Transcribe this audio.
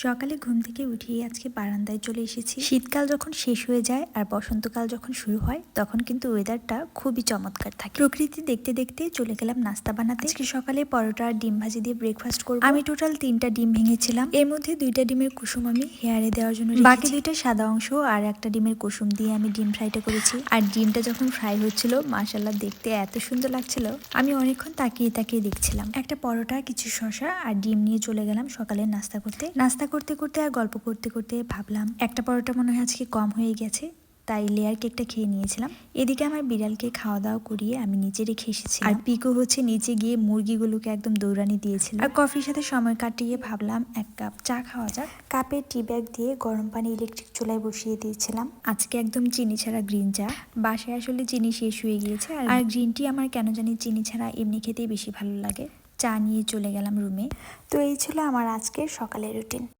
সকালে ঘুম থেকে উঠেই আজকে বারান্দায় চলে এসেছি। শীতকাল যখন শেষ হয়ে যায় আর বসন্তকাল যখন শুরু হয় তখন কিন্তু ওয়েদারটা খুবই চমৎকার থাকে। প্রকৃতি দেখতে দেখতে চলে গেলাম নাস্তা বানাতে। আজকে সকালে পরোটা আর ডিম ভাজি দিয়ে ব্রেকফাস্ট করব। আমি টোটাল 3টা ডিম ভেঙেছিলাম। এর মধ্যে 2টা ডিমের কুসুম আমি হেয়ারে দেওয়ার জন্য রেখেছি। বাকি 2টা সাদা অংশ আর একটা ডিমের কুসুম দিয়ে আমি ডিম ফ্রাইটা করেছি। আর ডিমটা যখন ফ্রাই হচ্ছিল মাশাআল্লাহ দেখতে এত সুন্দর লাগছিল, আমি অনেকক্ষণ তাকিয়ে তাকিয়ে দেখছিলাম। একটা পরোটা, কিছু শসা আর ডিম নিয়ে চলে গেলাম সকালে নাস্তা করতে করতে করতে আর গল্প করতে করতে ভাবলাম একটা পরোটা মনে হয় আজকে কম হয়ে গেছে, তাই লেয়ার কেকটা খেয়ে নিয়েছিলাম। এদিকে আমার বিড়ালকে খাওয়া দাওয়া করিয়ে আমি নিচে রেখে এসেছি। আর পিকো হচ্ছে নিচে গিয়ে মুরগিগুলোকে একদম দৌড়ানি দিয়েছিল। আর কফির সাথে সময় কাটিয়ে ভাবলাম 1 কাপ চা খাওয়া যাক। কাপে টি ব্যাগ দিয়ে গরম পানি ইলেকট্রিক চুলায় বসিয়ে দিয়েছিলাম। আজকে একদম চিনি ছাড়া গ্রিন চা। বাসায় আসলে চিনি শেষ হয়ে গিয়েছে, আর গ্রিন টি আমার কেন জানি চিনি ছাড়া এমনি খেতেই বেশি ভালো লাগে। চা নিয়ে চলে গেলাম রুমে। তো এই ছিল আমার আজকের সকালের রুটিন।